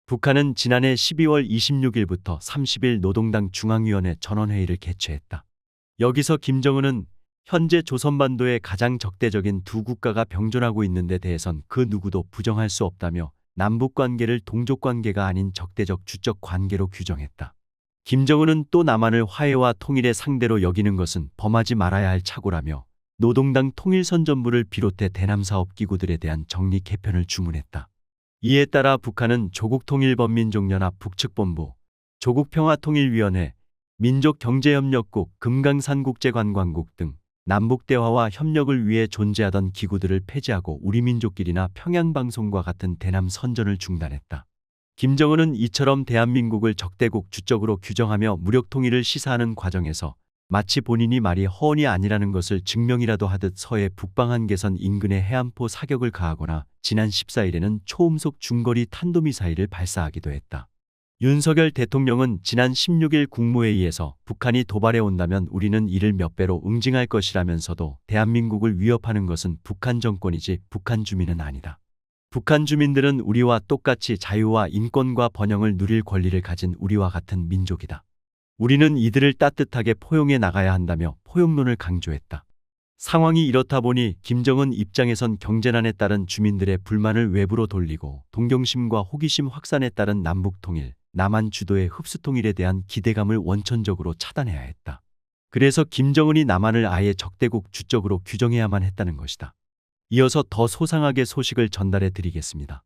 북한은 지난해 12월 26일부터 30일 노동당 중앙위원회 전원회의를 개최했다. 여기서 김정은은 현재 조선반도에 가장 적대적인 두 국가가 병존하고 있는 데 대해선 그 누구도 부정할 수 없다며 남북관계를 동족관계가 아닌 적대적 주적 관계로 규정했다. 김정은은 또 남한을 화해와 통일의 상대로 여기는 것은 범하지 말아야 할 착오라며 노동당 통일선전부를 비롯해 대남사업기구들에 대한 정리 개편을 주문했다. 이에 따라 북한은 조국통일범민족연합 북측본부, 조국평화통일위원회, 민족경제협력국, 금강산국제관광국 등 남북대화와 협력을 위해 존재하던 기구들을 폐지하고 우리민족끼리나 평양방송과 같은 대남선전을 중단했다. 김정은은 이처럼 대한민국을 적대국 주적으로 규정하며 무력통일을 시사하는 과정에서 마치 본인이 말이 허언이 아니라는 것을 증명이라도 하듯 서해 북방한계선 인근에 해안포 사격을 가하거나 지난 14일에는 초음속 중거리 탄도미사일을 발사하기도 했다. 윤석열 대통령은 지난 16일 국무회의에서 북한이 도발해 온다면 우리는 이를 몇 배로 응징할 것이라면서도 대한민국을 위협하는 것은 북한 정권이지 북한 주민은 아니다. 북한 주민들은 우리와 똑같이 자유와 인권과 번영을 누릴 권리를 가진 우리와 같은 민족이다. 우리는 이들을 따뜻하게 포용해 나가야 한다며 포용론을 강조했다. 상황이 이렇다 보니 김정은 입장에선 경제난에 따른 주민들의 불만을 외부로 돌리고 동경심과 호기심 확산에 따른 남북통일, 남한 주도의 흡수통일에 대한 기대감을 원천적으로 차단해야 했다. 그래서 김정은이 남한을 아예 적대국 주적으로 규정해야만 했다는 것이다. 이어서 더 소상하게 소식을 전달해 드리겠습니다.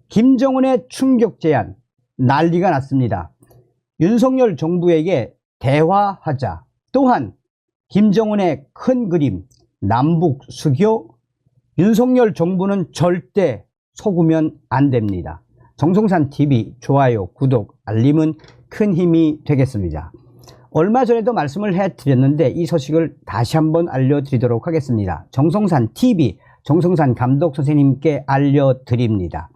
김정은의 충격 제안, 난리가 났습니다. 윤석열 정부에게 대화하자. 또한 김정은의 큰 그림, 남북 수교, 윤석열 정부는 절대 속으면 안 됩니다. 정성산TV 좋아요, 구독, 알림은 큰 힘이 되겠습니다. 얼마 전에도 말씀을 해드렸는데 이 소식을 다시 한번 알려드리도록 하겠습니다. 정성산TV, 정성산 감독 선생님께 알려드립니다.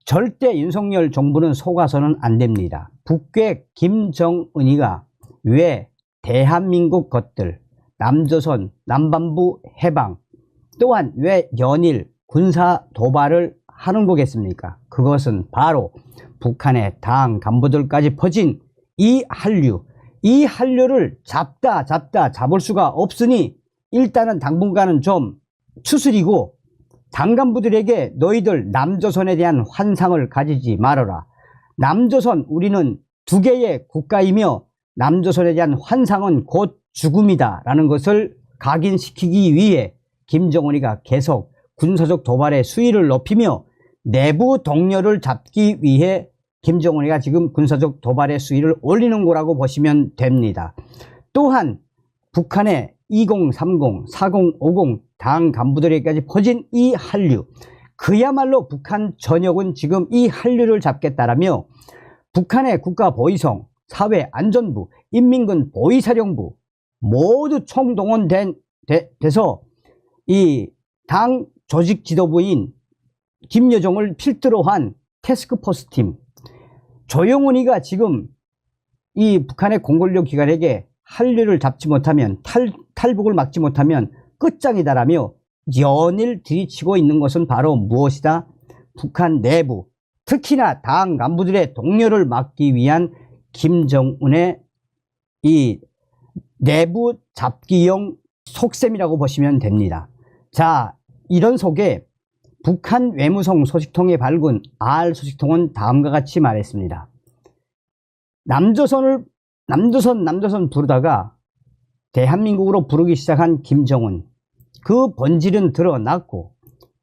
절대 윤석열 정부는 속아서는 안 됩니다. 북괴 김정은이가 왜 대한민국 것들, 남조선, 남반부 해방, 또한 왜 연일 군사 도발을 하는 거겠습니까? 그것은 바로 북한의 당 간부들까지 퍼진 이 한류를 잡을 수가 없으니 일단은 당분간은 좀 추스리고 당 간부들에게 너희들 남조선에 대한 환상을 가지지 말아라. 남조선 우리는 두 개의 국가이며 남조선에 대한 환상은 곧 죽음이다 라는 것을 각인시키기 위해 김정은이가 계속 군사적 도발의 수위를 높이며 내부 동료를 잡기 위해 김정은이가 지금 군사적 도발의 수위를 올리는 거라고 보시면 됩니다. 또한 북한의 2030, 4050 당 간부들에게까지 퍼진 이 한류, 그야말로 북한 전역은 지금 이 한류를 잡겠다라며 북한의 국가보위성, 사회안전부, 인민군 보위사령부 모두 총동원돼서 이 당 조직 지도부인 김여정을 필두로 한 태스크포스 팀, 조영훈이가 지금 이 북한의 공권력 기관에게 한류를 잡지 못하면 탈북을 막지 못하면 끝장이다라며 연일 들이치고 있는 것은 바로 무엇이다? 북한 내부, 특히나 당 간부들의 동료를 막기 위한 김정은의 이 내부 잡기용 속셈이라고 보시면 됩니다. 자, 이런 속에 북한 외무성 소식통에 밝은 R 소식통은 다음과 같이 말했습니다. 남조선 부르다가 대한민국으로 부르기 시작한 김정은, 그 본질은 드러났고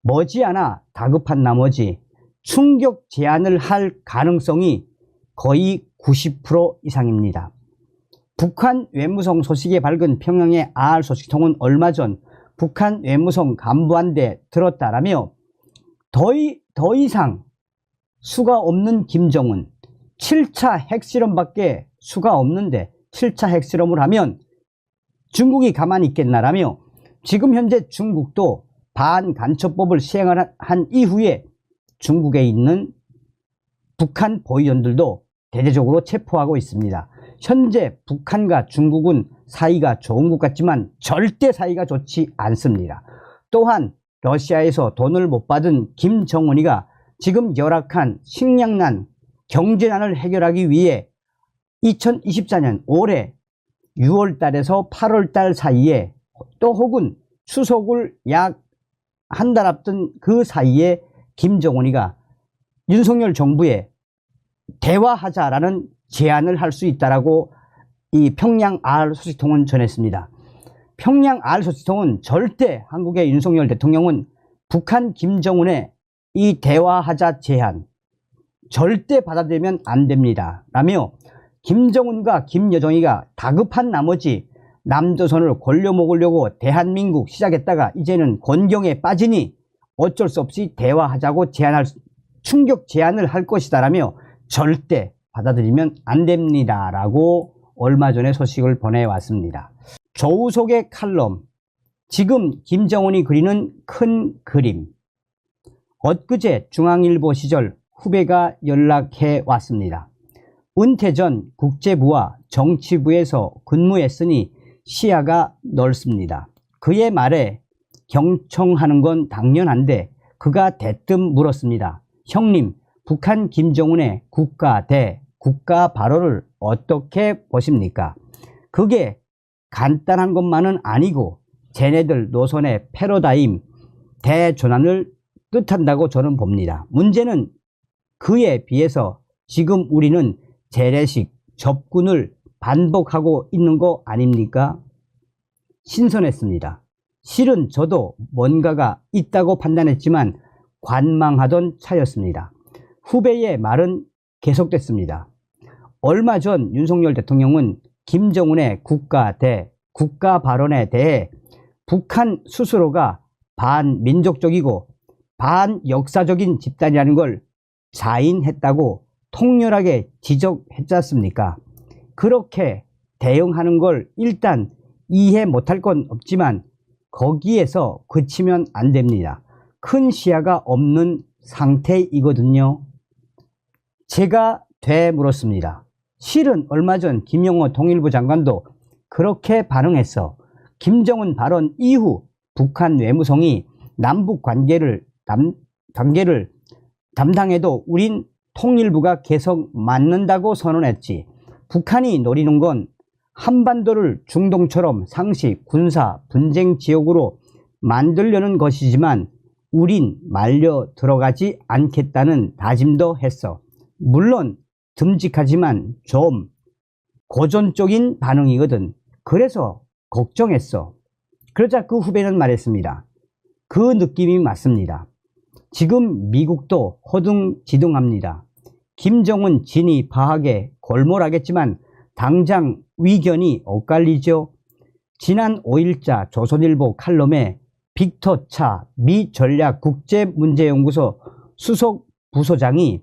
머지않아 다급한 나머지 충격 제안을 할 가능성이 거의 90% 이상입니다. 북한 외무성 소식에 밝은 평양의 R 소식통은 얼마 전 북한 외무성 간부한테 들었다라며 더 이상 수가 없는 김정은, 7차 핵실험밖에 수가 없는데 7차 핵실험을 하면 중국이 가만히 있겠나라며 지금 현재 중국도 반간첩법을 시행을 한 이후에 중국에 있는 북한 보위원들도 대대적으로 체포하고 있습니다. 현재 북한과 중국은 사이가 좋은 것 같지만 절대 사이가 좋지 않습니다. 또한 러시아에서 돈을 못 받은 김정은이가 지금 열악한 식량난, 경제난을 해결하기 위해 2024년 올해 6월 달에서 8월 달 사이에 또 혹은 추석을 약 한 달 앞둔 그 사이에 김정은이가 윤석열 정부에 대화하자라는 제안을 할 수 있다라고 이 평양 R 소식통은 전했습니다. 평양 R 소식통은 절대 한국의 윤석열 대통령은 북한 김정은의 이 대화하자 제안 절대 받아들이면 안 됩니다 라며 김정은과 김여정이가 다급한 나머지 남조선을 골려먹으려고 대한민국 시작했다가 이제는 곤경에 빠지니 어쩔 수 없이 대화하자고 충격 제안을 할 것이다 라며 절대 받아들이면 안 됩니다 라고 얼마 전에 소식을 보내왔습니다. 조우석의 칼럼, 지금 김정은이 그리는 큰 그림. 엊그제 중앙일보 시절 후배가 연락해 왔습니다. 은퇴 전 국제부와 정치부에서 근무했으니 시야가 넓습니다. 그의 말에 경청하는 건 당연한데 그가 대뜸 물었습니다. 형님, 북한 김정은의 국가 발언을 어떻게 보십니까? 그게 간단한 것만은 아니고 쟤네들 노선의 패러다임 대전환을 뜻한다고 저는 봅니다. 문제는 그에 비해서 지금 우리는 재래식 접근을 반복하고 있는 거 아닙니까? 신선했습니다. 실은 저도 뭔가가 있다고 판단했지만 관망하던 차였습니다. 후배의 말은 계속됐습니다. 얼마 전 윤석열 대통령은 김정은의 국가 발언에 대해 북한 스스로가 반민족적이고 반역사적인 집단이라는 걸 자인했다고 통렬하게 지적했지 않습니까? 그렇게 대응하는 걸 일단 이해 못할 건 없지만 거기에서 그치면 안 됩니다. 큰 시야가 없는 상태이거든요. 제가 되물었습니다. 실은 얼마 전 김영호 통일부 장관도 그렇게 반응했어. 김정은 발언 이후 북한 외무성이 남북 관계를 담당해도 우린 통일부가 계속 맡는다고 선언했지. 북한이 노리는 건 한반도를 중동처럼 상시 군사 분쟁 지역으로 만들려는 것이지만 우린 말려 들어가지 않겠다는 다짐도 했어. 물론 듬직하지만 좀 고전적인 반응이거든. 그래서 걱정했어. 그러자 그 후배는 말했습니다. 그 느낌이 맞습니다. 지금 미국도 허둥지둥합니다. 김정은 진입하하게 골몰하겠지만 당장 위견이 엇갈리죠. 지난 5일자 조선일보 칼럼에 빅터 차 미 전략국제문제연구소 수석 부소장이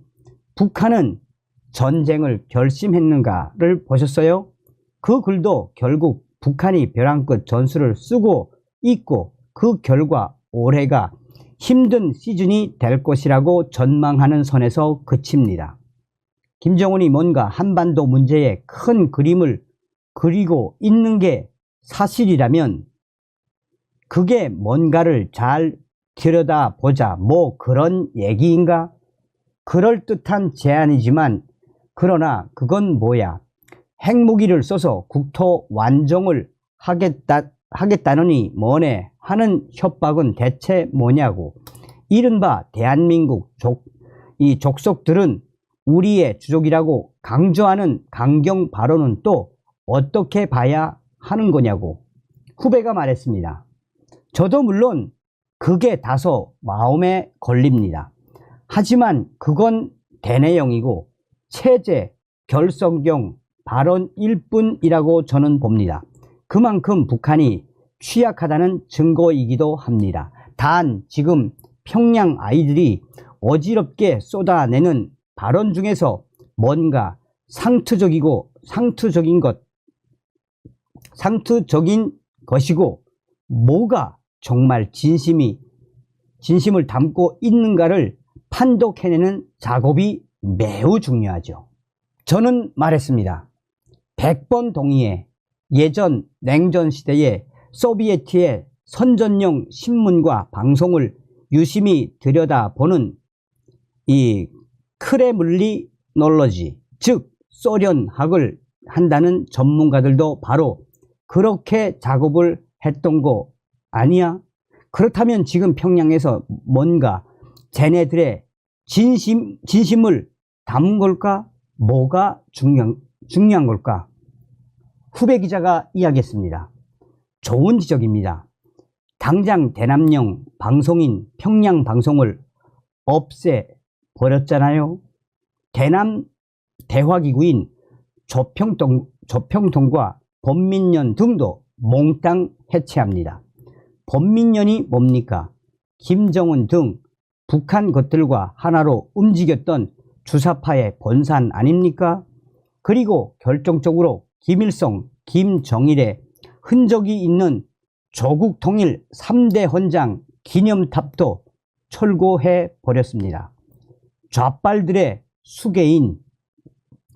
북한은 전쟁을 결심했는가를 보셨어요? 그 글도 결국 북한이 벼랑 끝 전술을 쓰고 있고 그 결과 올해가 힘든 시즌이 될 것이라고 전망하는 선에서 그칩니다. 김정은이 뭔가 한반도 문제에 큰 그림을 그리고 있는 게 사실이라면 그게 뭔가를 잘 들여다보자 뭐 그런 얘기인가? 그럴듯한 제안이지만 그러나 그건 뭐야? 핵무기를 써서 국토 완종을 하겠다느니 뭐네 하는 협박은 대체 뭐냐고. 이른바 대한민국 족속들은 우리의 주족이라고 강조하는 강경 발언은 또 어떻게 봐야 하는 거냐고 후배가 말했습니다. 저도 물론 그게 다소 마음에 걸립니다. 하지만 그건 대내용이고 체제 결성경 발언일 뿐이라고 저는 봅니다. 그만큼 북한이 취약하다는 증거이기도 합니다. 단 지금 평양 아이들이 어지럽게 쏟아내는 발언 중에서 뭔가 상투적인 것이고 뭐가 정말 진심을 담고 있는가를 판독해내는 작업이 매우 중요하죠. 저는 말했습니다. 100번 동의해. 예전 냉전 시대에 소비에트의 선전용 신문과 방송을 유심히 들여다보는 이 크레물리놀로지, 즉 소련학을 한다는 전문가들도 바로 그렇게 작업을 했던 거 아니야? 그렇다면 지금 평양에서 뭔가 쟤네들의 진심을 담은 걸까? 뭐가 중요한 걸까? 후배 기자가 이야기했습니다. 좋은 지적입니다. 당장 대남용 방송인 평양방송을 없애버렸잖아요. 대남 대화기구인 조평통과 범민련 등도 몽땅 해체합니다. 범민련이 뭡니까? 김정은 등 북한 것들과 하나로 움직였던 주사파의 본산 아닙니까? 그리고 결정적으로 김일성, 김정일의 흔적이 있는 조국통일 3대 헌장 기념탑도 철거해 버렸습니다. 좌빨들의 수계인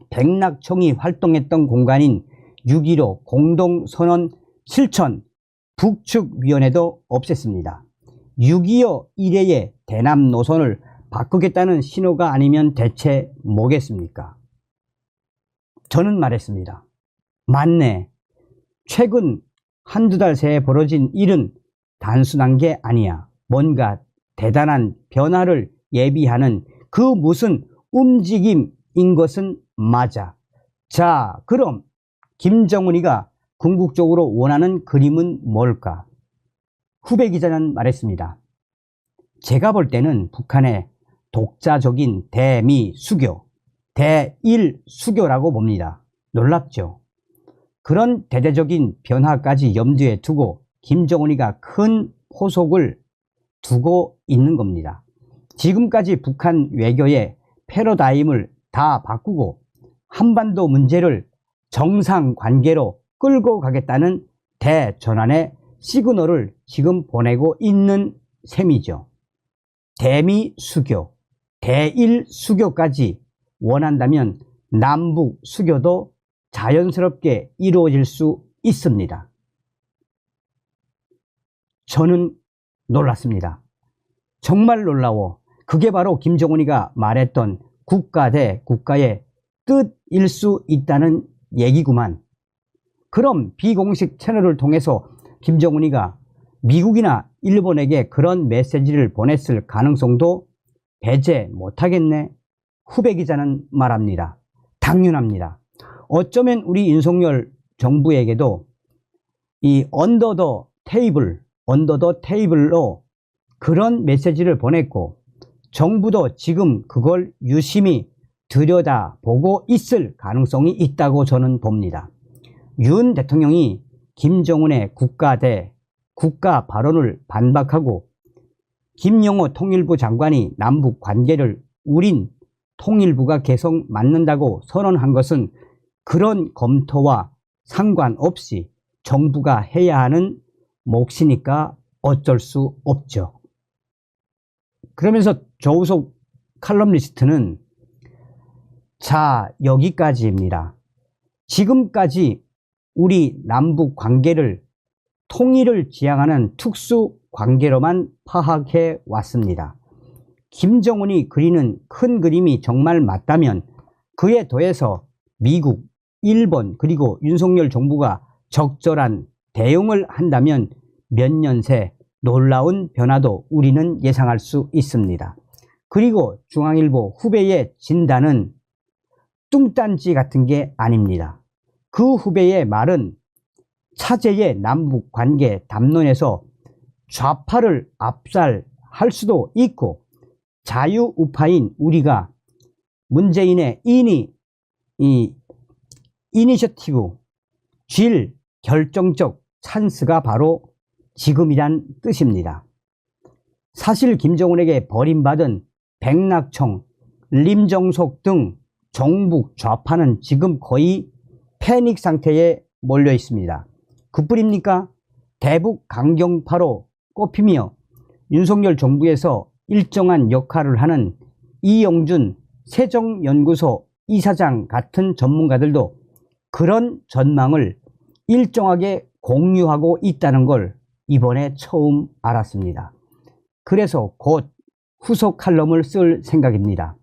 백낙청이 활동했던 공간인 6.15 공동선언 실천 북측위원회도 없앴습니다. 6.25 이래의 대남 노선을 바꾸겠다는 신호가 아니면 대체 뭐겠습니까? 저는 말했습니다. 맞네. 최근 한두 달 새에 벌어진 일은 단순한 게 아니야. 뭔가 대단한 변화를 예비하는 그 무슨 움직임인 것은 맞아. 자, 그럼 김정은이가 궁극적으로 원하는 그림은 뭘까? 후배 기자는 말했습니다. 제가 볼 때는 북한의 독자적인 대미 수교, 대일 수교라고 봅니다. 놀랍죠? 그런 대대적인 변화까지 염두에 두고 김정은이가 큰 포석을 두고 있는 겁니다. 지금까지 북한 외교의 패러다임을 다 바꾸고 한반도 문제를 정상관계로 끌고 가겠다는 대전환의 시그널을 지금 보내고 있는 셈이죠. 대미 수교, 대일 수교까지 원한다면 남북 수교도 자연스럽게 이루어질 수 있습니다. 저는 놀랐습니다. 정말 놀라워. 그게 바로 김정은이가 말했던 국가 대 국가의 뜻일 수 있다는 얘기구만. 그럼 비공식 채널을 통해서 김정은이가 미국이나 일본에게 그런 메시지를 보냈을 가능성도 배제 못하겠네. 후배 기자는 말합니다. 당연합니다. 어쩌면 우리 윤석열 정부에게도 이 언더 더 테이블로 그런 메시지를 보냈고 정부도 지금 그걸 유심히 들여다보고 있을 가능성이 있다고 저는 봅니다. 윤 대통령이 김정은의 국가 대 국가 발언을 반박하고 김영호 통일부 장관이 남북 관계를 우린 통일부가 계속 맞는다고 선언한 것은 그런 검토와 상관없이 정부가 해야 하는 몫이니까 어쩔 수 없죠. 그러면서 조우석 칼럼니스트는 자, 여기까지입니다. 지금까지 우리 남북 관계를 통일을 지향하는 특수 관계로만 파악해 왔습니다. 김정은이 그리는 큰 그림이 정말 맞다면 그에 더해서 미국, 일본 그리고 윤석열 정부가 적절한 대응을 한다면 몇 년 새 놀라운 변화도 우리는 예상할 수 있습니다. 그리고 중앙일보 후배의 진단은 뚱딴지 같은 게 아닙니다. 그 후배의 말은 차제의 남북관계 담론에서 좌파를 압살할 수도 있고 자유우파인 우리가 문재인의 이니셔티브 질 결정적 찬스가 바로 지금이란 뜻입니다. 사실 김정은에게 버림받은 백낙청, 림정속 등 종북 좌파는 지금 거의 패닉 상태에 몰려 있습니다. 그뿐입니까? 대북 강경파로 꼽히며 윤석열 정부에서 일정한 역할을 하는 이영준 세정연구소 이사장 같은 전문가들도 그런 전망을 일정하게 공유하고 있다는 걸 이번에 처음 알았습니다. 그래서 곧 후속 칼럼을 쓸 생각입니다.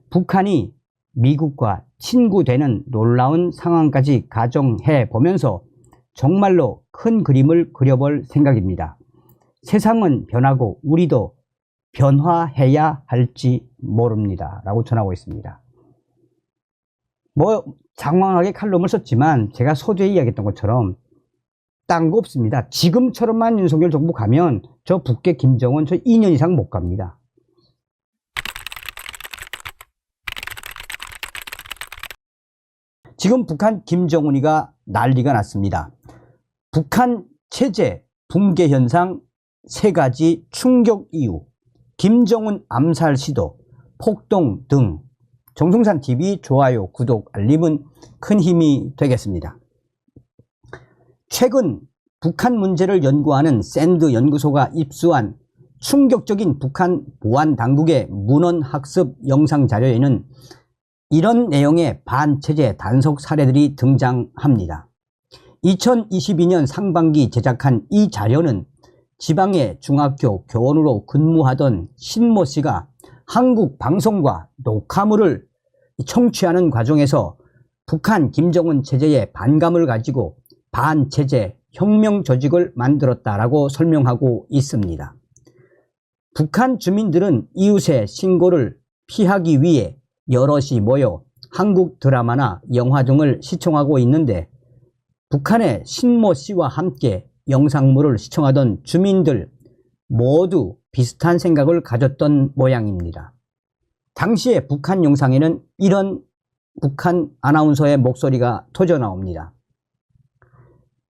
북한이 미국과 친구되는 놀라운 상황까지 가정해 보면서 정말로 큰 그림을 그려볼 생각입니다. 세상은 변하고 우리도 변화해야 할지 모릅니다. 라고 전하고 있습니다. 장황하게 칼럼을 썼지만 제가 서두에 이야기했던 것처럼 딴 거 없습니다. 지금처럼만 윤석열 정부 가면 저 북계 김정은 저 2년 이상 못 갑니다. 지금 북한 김정은이가 난리가 났습니다. 북한 체제 붕괴 현상 3가지 충격 이유, 김정은 암살 시도, 폭동 등 정성산TV 좋아요, 구독, 알림은 큰 힘이 되겠습니다. 최근 북한 문제를 연구하는 샌드 연구소가 입수한 충격적인 북한 보안 당국의 문헌 학습 영상 자료에는 이런 내용의 반체제 단속 사례들이 등장합니다. 2022년 상반기 제작한 이 자료는 지방의 중학교 교원으로 근무하던 신모 씨가 한국 방송과 녹화물을 청취하는 과정에서 북한 김정은 체제에 반감을 가지고 반체제 혁명 조직을 만들었다라고 설명하고 있습니다. 북한 주민들은 이웃의 신고를 피하기 위해 여럿이 모여 한국 드라마나 영화 등을 시청하고 있는데 북한의 신모 씨와 함께 영상물을 시청하던 주민들 모두 비슷한 생각을 가졌던 모양입니다. 당시에 북한 영상에는 이런 북한 아나운서의 목소리가 터져 나옵니다.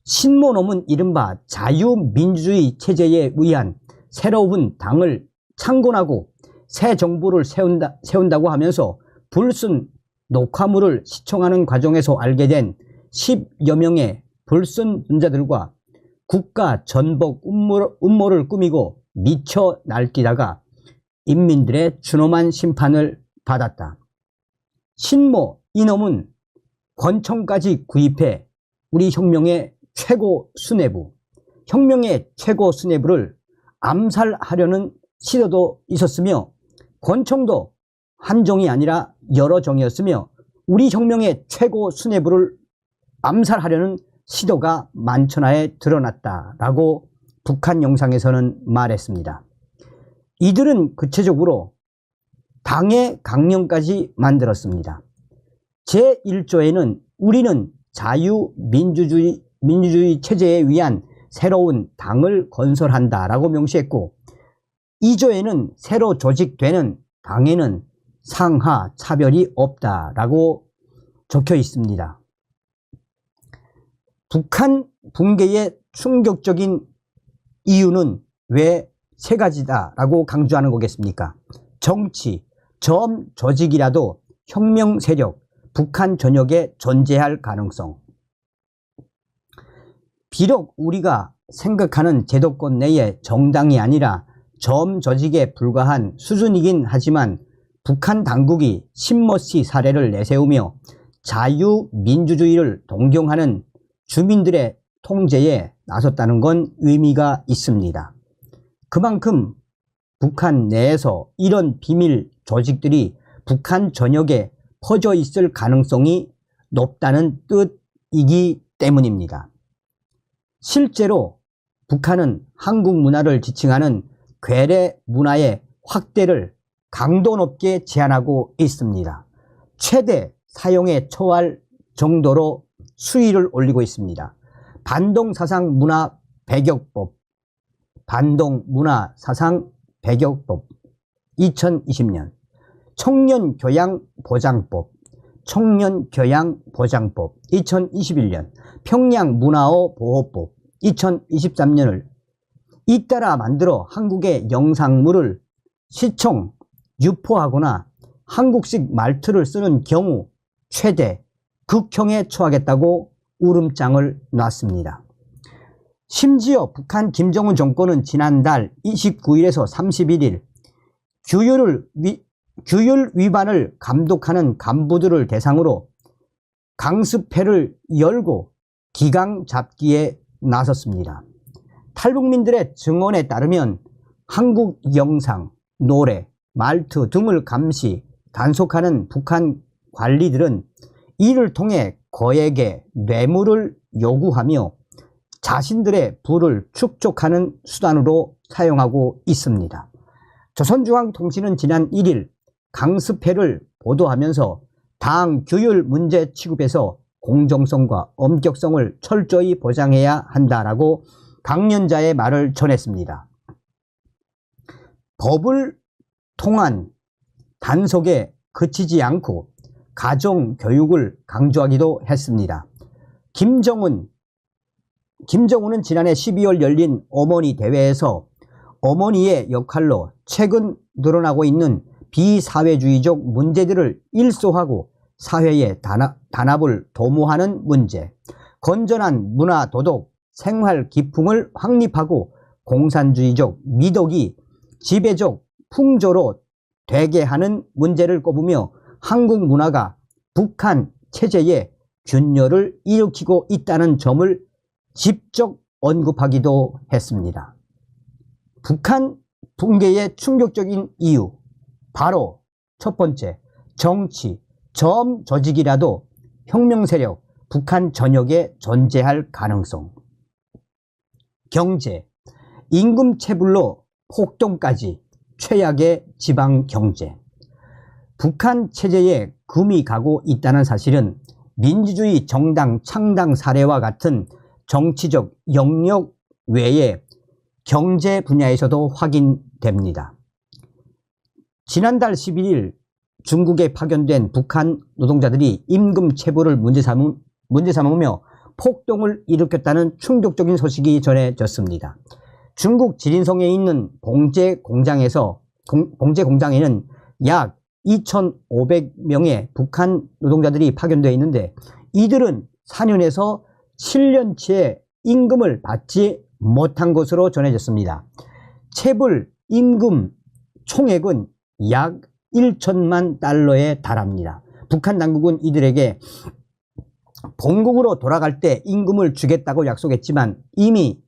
신모놈은 이른바 자유민주주의 체제에 의한 새로운 당을 창건하고 새 정부를 세운다고 하면서 불순 녹화물을 시청하는 과정에서 알게 된 10여 명의 불순 분자들과 국가 전복 음모를 꾸미고 미쳐 날뛰다가 인민들의 준엄한 심판을 받았다. 신모 이놈은 권총까지 구입해 우리 혁명의 최고 수뇌부, 혁명의 최고 수뇌부를 암살하려는 시도도 있었으며 권총도 한 종이 아니라 여러 종이었으며 우리 혁명의 최고 수뇌부를 암살하려는 시도가 만천하에 드러났다라고 북한 영상에서는 말했습니다. 이들은 구체적으로 당의 강령까지 만들었습니다. 제1조에는 우리는 자유민주주의 체제에 의한 새로운 당을 건설한다라고 명시했고 2조에는 새로 조직되는 당에는 상하 차별이 없다라고 적혀 있습니다. 북한 붕괴의 충격적인 이유는 왜 3가지다라고 강조하는 거겠습니까? 정치, 점 조직이라도 혁명 세력, 북한 전역에 존재할 가능성. 비록 우리가 생각하는 제도권 내의 정당이 아니라 점 조직에 불과한 수준이긴 하지만 북한 당국이 신모 씨 사례를 내세우며 자유민주주의를 동경하는 주민들의 통제에 나섰다는 건 의미가 있습니다. 그만큼 북한 내에서 이런 비밀 조직들이 북한 전역에 퍼져 있을 가능성이 높다는 뜻이기 때문입니다. 실제로 북한은 한국 문화를 지칭하는 괴뢰 문화의 확대를 강도 높게 제한하고 있습니다. 최대 사용에 처할 정도로 수위를 올리고 있습니다. 반동사상 문화 배격법, 반동문화사상 배격법 2020년, 청년교양보장법, 청년교양보장법 2021년, 평양문화어보호법 2023년을 잇따라 만들어 한국의 영상물을 시청, 유포하거나 한국식 말투를 쓰는 경우 최대 극형에 처하겠다고 울음장을 놨습니다. 심지어 북한 김정은 정권은 지난달 29일에서 31일 규율 위반을 감독하는 간부들을 대상으로 강습회를 열고 기강 잡기에 나섰습니다. 탈북민들의 증언에 따르면 한국 영상, 노래, 말투 등을 감시, 단속하는 북한 관리들은 이를 통해 거액의 뇌물을 요구하며 자신들의 부를 축적하는 수단으로 사용하고 있습니다. 조선중앙통신은 지난 1일 강습회를 보도하면서 당 규율 문제 취급에서 공정성과 엄격성을 철저히 보장해야 한다라고 강연자의 말을 전했습니다. 법을 통한 단속에 그치지 않고 가정교육을 강조하기도 했습니다. 김정은은 지난해 12월 열린 어머니 대회에서 어머니의 역할로 최근 늘어나고 있는 비사회주의적 문제들을 일소하고 사회의 단합을 도모하는 문제, 건전한 문화 도덕, 생활 기풍을 확립하고 공산주의적 미덕이 지배적 풍조로 되게 하는 문제를 꼽으며 한국 문화가 북한 체제에 균열을 일으키고 있다는 점을 직접 언급하기도 했습니다. 북한 붕괴의 충격적인 이유, 바로 첫 번째, 정치, 점 조직이라도 혁명 세력, 북한 전역에 존재할 가능성. 경제, 임금 체불로 폭동까지 최악의 지방 경제. 북한 체제에 금이 가고 있다는 사실은 민주주의 정당 창당 사례와 같은 정치적 영역 외에 경제 분야에서도 확인됩니다. 지난달 11일 중국에 파견된 북한 노동자들이 임금 체불을 문제 삼으며 폭동을 일으켰다는 충격적인 소식이 전해졌습니다. 중국 지린성에 있는 봉제 공장에는 약 2,500명의 북한 노동자들이 파견되어 있는데 이들은 4년에서 7년치의 임금을 받지 못한 것으로 전해졌습니다. 체불 임금 총액은 약 1천만 달러에 달합니다. 북한 당국은 이들에게 본국으로 돌아갈 때 임금을 주겠다고 약속했지만 이미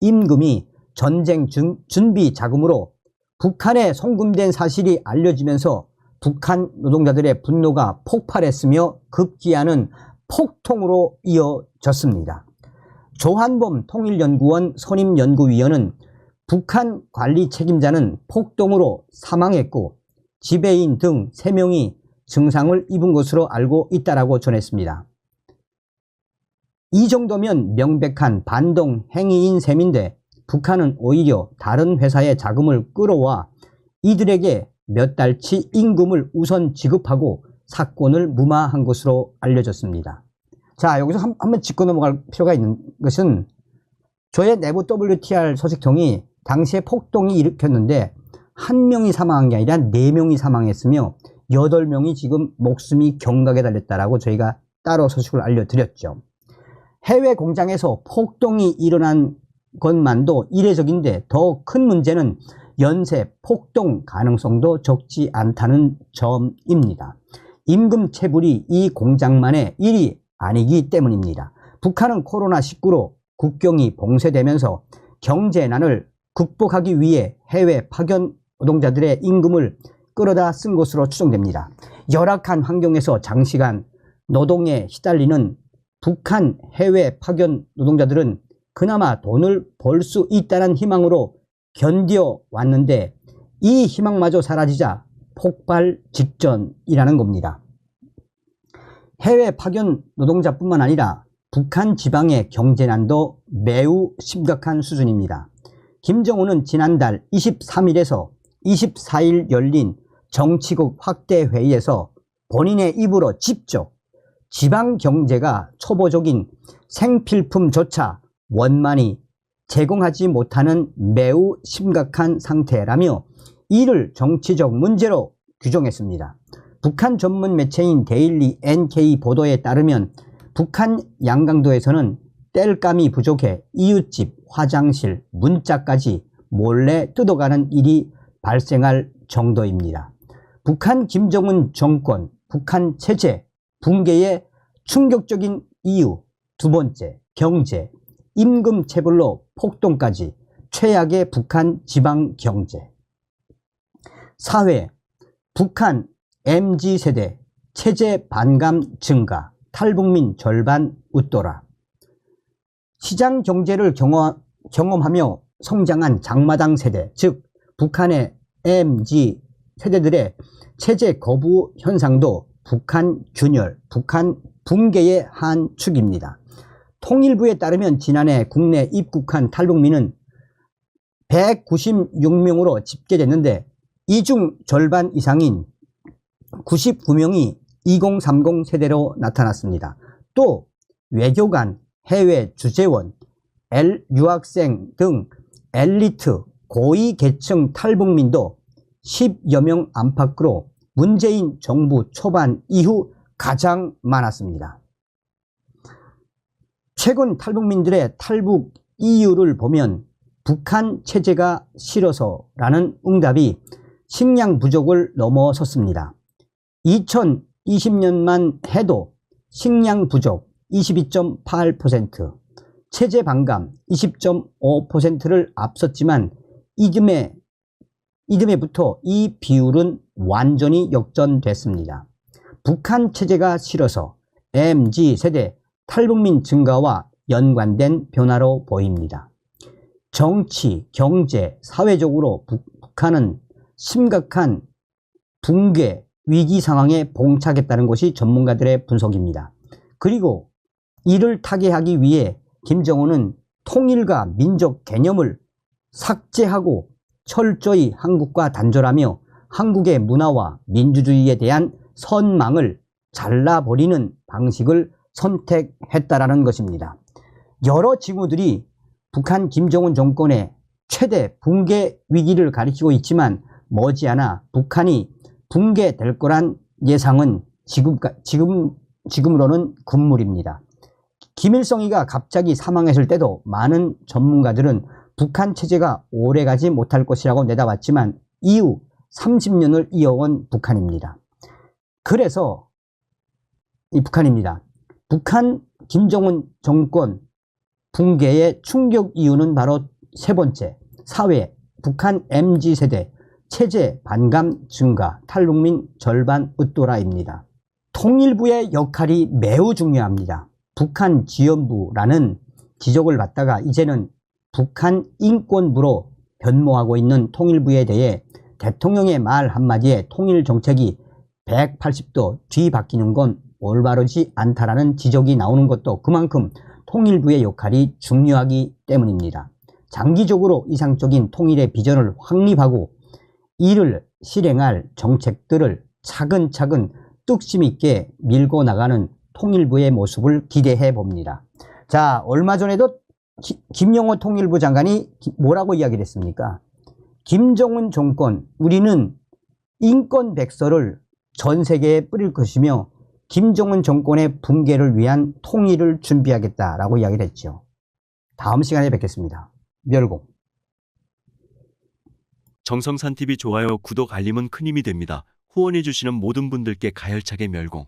임금이 전쟁 준비 자금으로 북한에 송금된 사실이 알려지면서 북한 노동자들의 분노가 폭발했으며 급기야는 폭동으로 이어졌습니다. 조한범 통일연구원 선임연구위원은 북한 관리 책임자는 폭동으로 사망했고 지배인 등 3명이 증상을 입은 것으로 알고 있다고 전했습니다. 이 정도면 명백한 반동 행위인 셈인데 북한은 오히려 다른 회사의 자금을 끌어와 이들에게 몇 달치 임금을 우선 지급하고 사건을 무마한 것으로 알려졌습니다. 자, 여기서 한번 짚고 넘어갈 필요가 있는 것은 저의 내부 WTR 소식통이 당시에 폭동이 일으켰는데 1명이 사망한 게 아니라 4명이 사망했으며 8명이 지금 목숨이 경각에 달렸다라고 저희가 따로 소식을 알려드렸죠. 해외 공장에서 폭동이 일어난 것만도 이례적인데 더 큰 문제는 연쇄 폭동 가능성도 적지 않다는 점입니다. 임금 체불이 이 공장만의 일이 아니기 때문입니다. 북한은 코로나19로 국경이 봉쇄되면서 경제난을 극복하기 위해 해외 파견 노동자들의 임금을 끌어다 쓴 것으로 추정됩니다. 열악한 환경에서 장시간 노동에 시달리는 북한 해외 파견 노동자들은 그나마 돈을 벌 수 있다는 희망으로 견뎌왔는데 이 희망마저 사라지자 폭발 직전이라는 겁니다. 해외 파견 노동자뿐만 아니라 북한 지방의 경제난도 매우 심각한 수준입니다. 김정은은 지난달 23일에서 24일 열린 정치국 확대 회의에서 본인의 입으로 직접 지방 경제가 초보적인 생필품조차 원만히 제공하지 못하는 매우 심각한 상태라며 이를 정치적 문제로 규정했습니다. 북한 전문 매체인 데일리 NK 보도에 따르면 북한 양강도에서는 땔감이 부족해 이웃집, 화장실, 문자까지 몰래 뜯어가는 일이 발생할 정도입니다. 북한 김정은 정권, 북한 체제 붕괴의 충격적인 이유, 두 번째, 경제. 임금 체불로 폭동까지 최악의 북한 지방 경제. 사회, 북한 MZ세대 체제 반감 증가, 탈북민 절반 웃돌아. 시장 경제를 경험하며 성장한 장마당 세대, 즉 북한의 MZ 세대들의 체제 거부 현상도 북한 균열, 북한 붕괴의 한 축입니다. 통일부에 따르면 지난해 국내 입국한 탈북민은 196명으로 집계됐는데 이 중 절반 이상인 99명이 2030 세대로 나타났습니다. 또 외교관, 해외 주재원, 유학생 등 엘리트, 고위 계층 탈북민도 10여 명 안팎으로 문재인 정부 초반 이후 가장 많았습니다. 최근 탈북민들의 탈북 이유를 보면 북한 체제가 싫어서라는 응답이 식량 부족을 넘어섰습니다. 2020년만 해도 식량 부족 22.8%, 체제 반감 20.5%를 앞섰지만 이듬해부터 이 비율은 완전히 역전됐습니다. 북한 체제가 싫어서 MZ 세대 탈북민 증가와 연관된 변화로 보입니다. 정치, 경제, 사회적으로 북한은 심각한 붕괴, 위기 상황에 봉착했다는 것이 전문가들의 분석입니다. 그리고 이를 타개하기 위해 김정은은 통일과 민족 개념을 삭제하고 철저히 한국과 단절하며 한국의 문화와 민주주의에 대한 선망을 잘라버리는 방식을 선택했다라는 것입니다. 여러 징후들이 북한 김정은 정권의 최대 붕괴 위기를 가리키고 있지만 머지않아 북한이 붕괴될 거란 예상은 지금으로는 금물입니다. 김일성이가 갑자기 사망했을 때도 많은 전문가들은 북한 체제가 오래가지 못할 것이라고 내다봤지만 이후 30년을 이어온 북한입니다. 그래서 북한 김정은 정권 붕괴의 충격 이유는 바로 세 번째, 사회, 북한 MZ세대 체제 반감 증가, 탈북민 절반 웃돌아입니다. 통일부의 역할이 매우 중요합니다. 북한 지원부라는 지적을 받다가 이제는 북한 인권부로 변모하고 있는 통일부에 대해 대통령의 말 한마디에 통일 정책이 180도 뒤바뀌는 건 올바르지 않다라는 지적이 나오는 것도 그만큼 통일부의 역할이 중요하기 때문입니다. 장기적으로 이상적인 통일의 비전을 확립하고 이를 실행할 정책들을 차근차근 뚝심 있게 밀고 나가는 통일부의 모습을 기대해 봅니다. 자, 얼마 전에도 김영호 통일부 장관이 뭐라고 이야기를 했습니까? 김정은 정권, 우리는 인권 백서를 전 세계에 뿌릴 것이며 김정은 정권의 붕괴를 위한 통일을 준비하겠다라고 이야기를 했죠. 다음 시간에 뵙겠습니다. 멸공. 정성산TV 좋아요, 구독, 알림은 큰 힘이 됩니다. 후원해주시는 모든 분들께 가열차게 멸공.